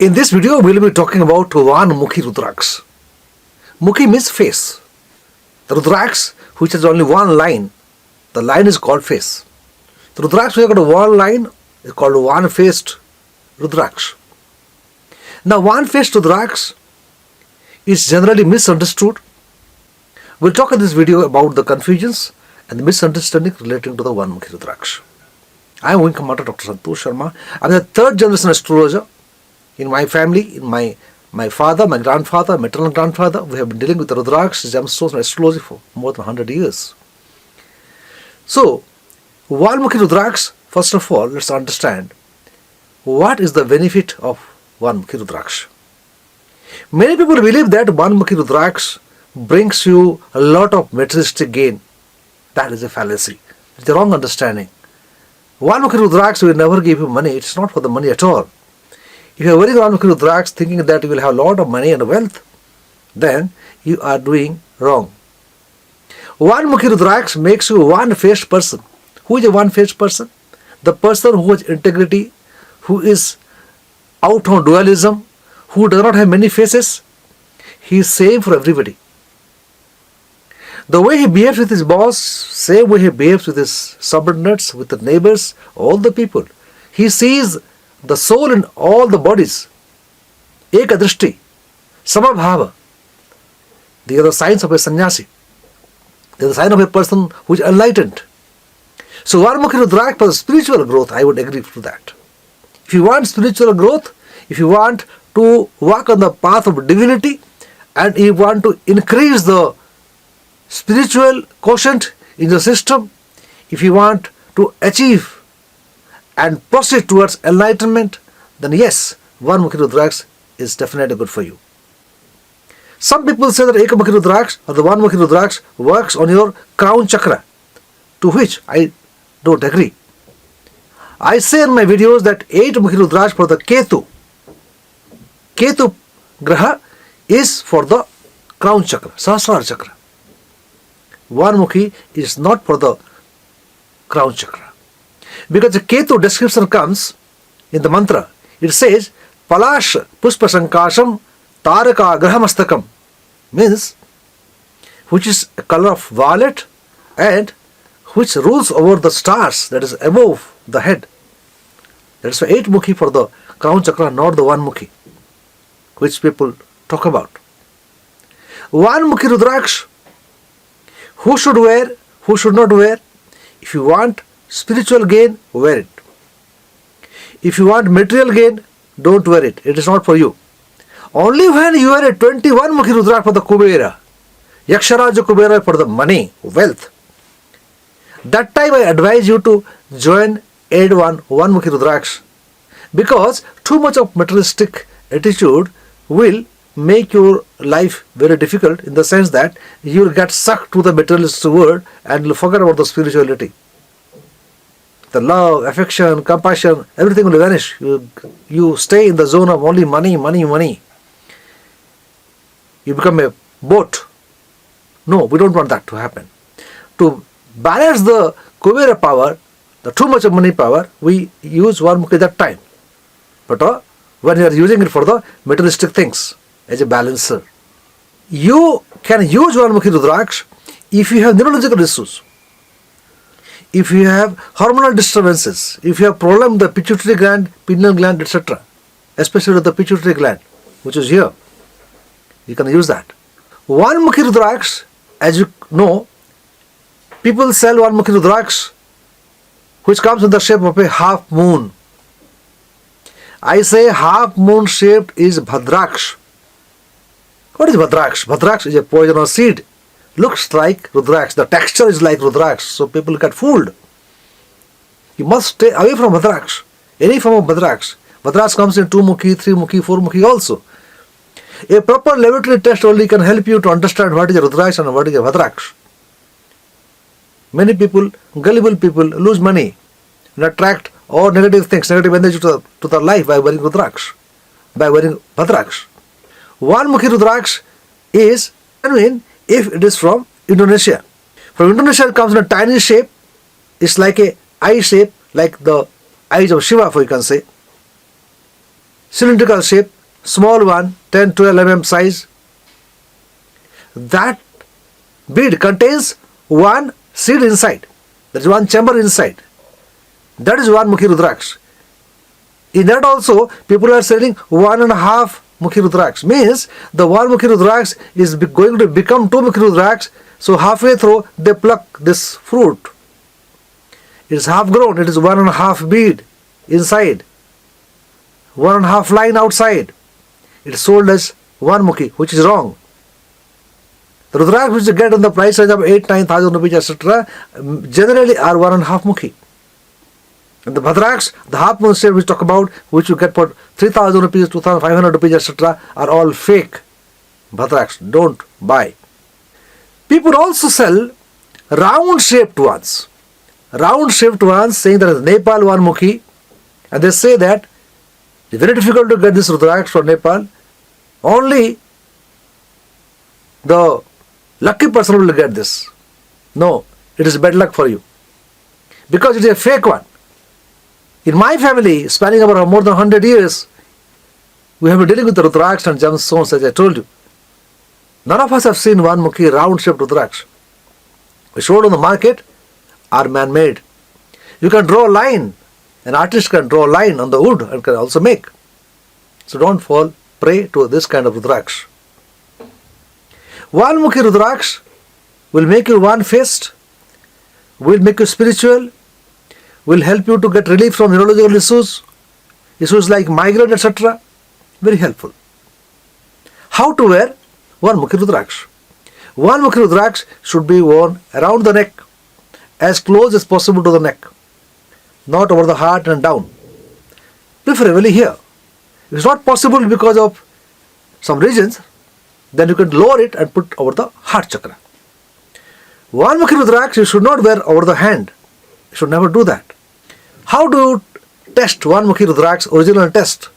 In this video, we will be talking about one mukhi rudraksha. Mukhi means face. The rudraksha, which has only one line, the line is called face. The rudraksha, which has got one line, is called one-faced rudraksha. Now, one-faced rudraksha is generally misunderstood. We'll talk in this video about the confusions and the misunderstanding relating to the one mukhi rudraksha. I am Wing Commander Dr. Santosh Sharma. I am the third generation astrologer. In my family, in my father, my grandfather, maternal grandfather, we have been dealing with the rudraksha, gemstones and astrology for more than 100 years. So, one-mukhi rudraksha, first of all, let's understand what is the benefit of one-mukhi rudraksha. Many people believe that one-mukhi rudraksha brings you a lot of materialistic gain. That is a fallacy. It's a wrong understanding. One-mukhi rudraksha will never give you money. It's not for the money at all. If you are wearing one-mukhi rudraksha thinking that you will have a lot of money and wealth, then you are doing wrong. One-mukhi rudraksha makes you a one-faced person. Who is a one-faced person? The person who has integrity, who is out on dualism, who does not have many faces. He is same for everybody. The way he behaves with his boss, same way he behaves with his subordinates, with the neighbors, all the people. He sees the soul in all the bodies. Eka drishti, samabhava. They are the signs of a sannyasi. They are the sign of a person who is enlightened. So one-mukhi rudraksha for spiritual growth, I would agree to that. If you want spiritual growth, if you want to walk on the path of divinity, and you want to increase the spiritual quotient in the system, if you want to achieve and proceed towards enlightenment, then yes, one-mukhi rudraksha is definitely good for you. Some people say that ekamukhi rudraksha or the one-mukhi rudraksha works on your crown chakra, to which I don't agree. I say in my videos that 8-mukhi rudraksha for the Ketu graha is for the crown chakra, sahasrara chakra. One-mukhi is not for the crown chakra. Because the Ketu description comes in the mantra. It says, Palash Puspa Sankasham Taraka Grahamastakam, means which is a color of violet and which rules over the stars, that is above the head. That's why 8-mukhi for the crown chakra, not the one-mukhi, which people talk about. One-mukhi rudraksha, who should wear, who should not wear? If you want spiritual gain, wear it. If you want material gain, don't wear it. It is not for you. Only when you wear a 21-mukhi rudraksha for the Kubera, Yaksharaja Kubera for the money, wealth, that time I advise you to join aid one-mukhi rudraksha, because too much of materialistic attitude will make your life very difficult, in the sense that you will get sucked to the materialist world and will forget about the spirituality. The love, affection, compassion, everything will vanish. You stay in the zone of only money, money, money. You become a boat. No, we don't want that to happen. To balance the Kubera power, the too much of money power, we use one-mukhi that time. But when you are using it for the materialistic things, as a balancer, you can use one-mukhi rudraksha if you have neurological issues, if you have hormonal disturbances, if you have problem with the pituitary gland, pineal gland, etc., especially with the pituitary gland, which is here, you can use that. One-mukhi rudraksha, as you know, people sell one-mukhi rudraksha which comes in the shape of a half moon. I say half moon shaped is bhadraksha. What is bhadraksha? Bhadraksha is a poisonous seed. Looks like rudraksha. The texture is like rudraksha. So people get fooled. You must stay away from bhadraksha. Any form of bhadraksha. Bhadraksha comes in 2-mukhi, 3-mukhi, 4-mukhi also. A proper laboratory test only can help you to understand what is a rudraksha and what is a bhadraksha. Many people, gullible people, lose money and attract all negative things, negative energy to their life by wearing rudraksha, by wearing bhadraksha. One-mukhi rudraksha is genuine if it is from Indonesia. From Indonesia it comes in a tiny shape. It's like a eye shape, like the eyes of Shiva, for you can say. cylindrical shape, small one, 10-12 mm size. That bead contains one seed inside. There is one chamber inside. That is one mukhi rudraksha. In that also, people are selling 1.5 mukhi rudraksha. Means the one mukhi rudraksha is going to become 2 mukhi rudraksha. So halfway through, they pluck this fruit. It is half grown. It is 1.5 bead inside, 1.5 line outside. It is sold as 1 mukhi, which is wrong. The rudraksha which you get on the price range of 8,000-9,000 rupees, etc., generally are 1.5 mukhi. And the bhadraksha, the half moon shape we talk about, which you get for 3,000 rupees, 2,500 rupees, etc., are all fake bhadraksha. Don't buy. People also sell round shaped ones. Round shaped ones, saying that is Nepal 1 mukhi, and they say that it's very difficult to get this rudraksha from Nepal. Only the lucky person will get this. No, it is bad luck for you, because it is a fake one. In my family, spanning over more than 100 years, we have been dealing with the rudraksha and gemstones, as I told you. None of us have seen 1 mukhi round shaped rudraksha. We showed on the market are man-made. You can draw a line. An artist can draw a line on the wood and can also make. So don't fall prey to this kind of rudraksha. 1 mukhi rudraksha will make you one-faced, will make you spiritual, will help you to get relief from neurological issues like migraine, etc. Very helpful. How to wear 1 mukhi rudraksha? 1 mukhi rudraksha should be worn around the neck, as close as possible to the neck, not over the heart and down, preferably here. If it's not possible because of some reasons, then you can lower it and put over the heart chakra. 1 mukhi rudraksha you should not wear over the hand. You should never do that. How do you test 1 mukhi rudraksha? Original test.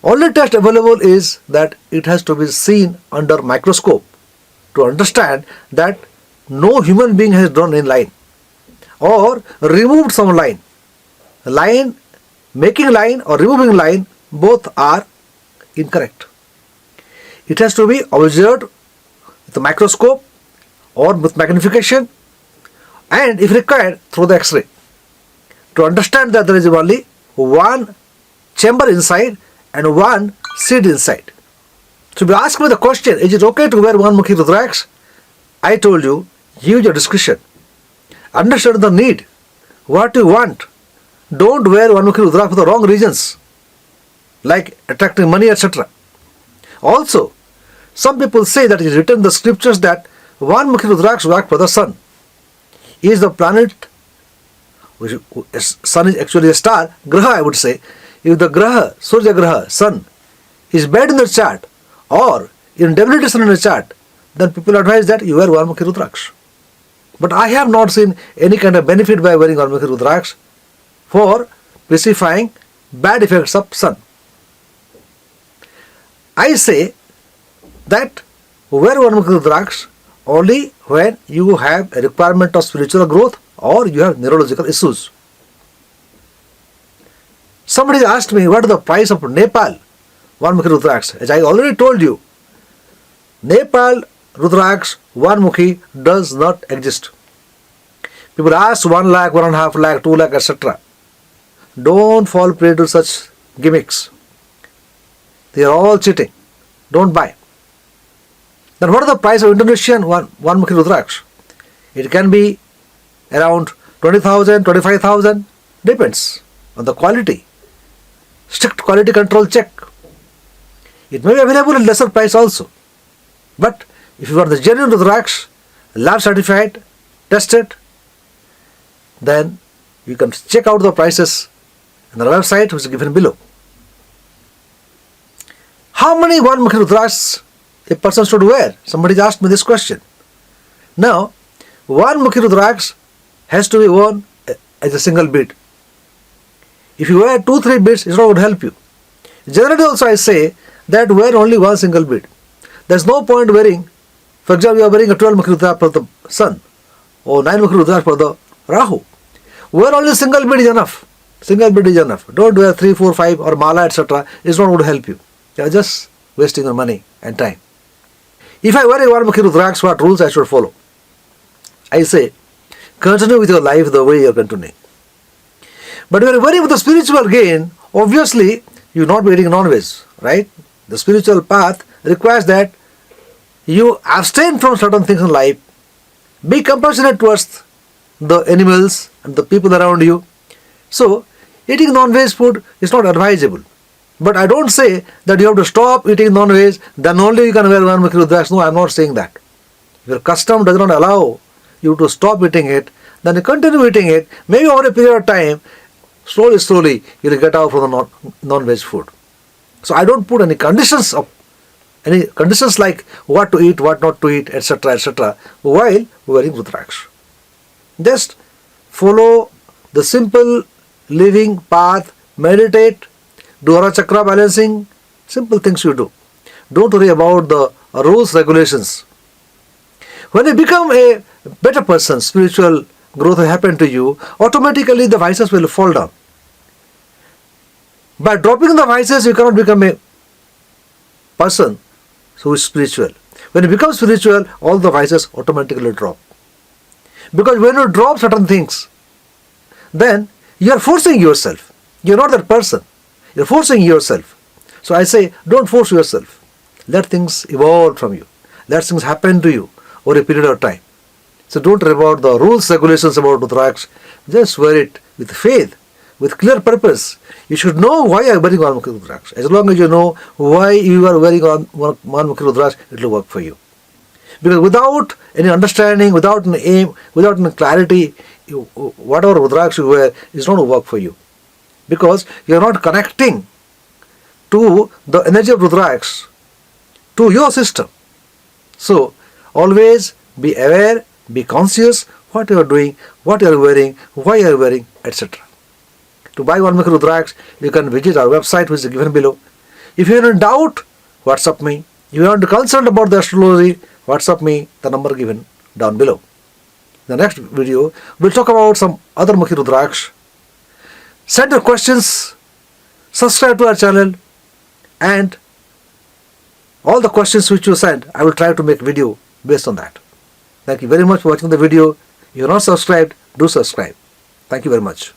Only test available is that it has to be seen under microscope to understand that no human being has drawn in line or removed some line. Line, making line or removing line, both are incorrect. It has to be observed with a microscope or with magnification, and if required through the X-ray, to understand that there is only 1 chamber inside and 1 seed inside. So if you ask me the question, is it okay to wear 1 mukhi rudraksha? I told you, use your discretion. Understand the need, what you want. Don't wear 1 mukhi rudraksha for the wrong reasons, like attracting money, etc. Also, some people say that it is written in the scriptures that 1 mukhi rudraksha works for the sun. Is the planet, which sun is actually a star, graha I would say. If the graha, Surya graha, sun, is bad in the chart or in debilitation in the chart, then people advise that you wear 1 mukhi rudraksha. But I have not seen any kind of benefit by wearing 1 mukhi rudraksha for pacifying bad effects of sun. I say that wear 1 mukhi rudraksha only when you have a requirement of spiritual growth or you have neurological issues. Somebody asked me what is the price of Nepal 1 mukhi rudraksha. As I already told you, Nepal rudraksha 1 mukhi does not exist. People ask 1 lakh, 1.5 lakh, 2 lakh, etc. Don't fall prey to such gimmicks. They are all cheating. Don't buy. Then what is the price of Indonesian 1 mukhi rudraksha? It can be around 20,000, 25,000, depends on the quality. Strict quality control check. It may be available at lesser price also. But if you are the genuine rudraksha, lab certified, tested, then you can check out the prices on the website which is given below. How many 1 mukhi rudraksha a person should wear? Somebody asked me this question. Now, 1 mukhi rudraksha has to be worn as a single bead. If you wear 2-3 beads, it's not going to help you. Generally also I say that wear only 1 single bead. There's no point wearing, for example, you are wearing a 12 mukhi rudraksha for the sun or 9 mukhi rudraksha for the Rahu. Wear only single bead is enough. Single bead is enough. Don't wear 3, 4, 5 or mala, etc. It's not going to help you. You are just wasting your money and time. If I wear a one mukhi rudraksha, what rules I should follow? I say, continue with your life the way you are continuing. But when you are worrying with the spiritual gain, obviously you will not be eating non-veg, right? The spiritual path requires that you abstain from certain things in life, be compassionate towards the animals and the people around you. So, eating non-veg food is not advisable. But I don't say that you have to stop eating non-veg, then only you can wear one mukhi rudraksha. No, I am not saying that. If your custom does not allow you to stop eating it, then you continue eating it. Maybe over a period of time, slowly, you will get out from the non-veg food. So I don't put any conditions like what to eat, what not to eat, etc. while wearing rudraksha. Just follow the simple living path, meditate, do aura chakra balancing, simple things you do. Don't worry about the rules, regulations. When you become a better person, spiritual growth will happen to you, automatically the vices will fall down. By dropping the vices, you cannot become a person who is spiritual. When you become spiritual, all the vices automatically drop. Because when you drop certain things, then you are forcing yourself. You are not that person. You are forcing yourself. So I say, don't force yourself. Let things evolve from you. Let things happen to you over a period of time. So don't worry about the rules, regulations about rudraksha. Just wear it with faith, with clear purpose. You should know why you are wearing one mukhi rudraksha. As long as you know why you are wearing one mukhi rudraksha, it will work for you. Because without any understanding, without an aim, without any clarity, whatever rudraksha you wear is not going to work for you. Because you are not connecting to the energy of rudraksha to your system. So always be aware, be conscious what you are doing, what you are wearing, why you are wearing, etc. To buy one mukhi rudraksha, you can visit our website which is given below. If you are in doubt, WhatsApp me. If you are concerned about the astrology, WhatsApp me, the number given down below. In the next video, we'll talk about some other mukhi rudraksha. Send your questions, subscribe to our channel, and all the questions which you send, I will try to make video based on that. Thank you very much for watching the video. If you are not subscribed, do subscribe. Thank you very much.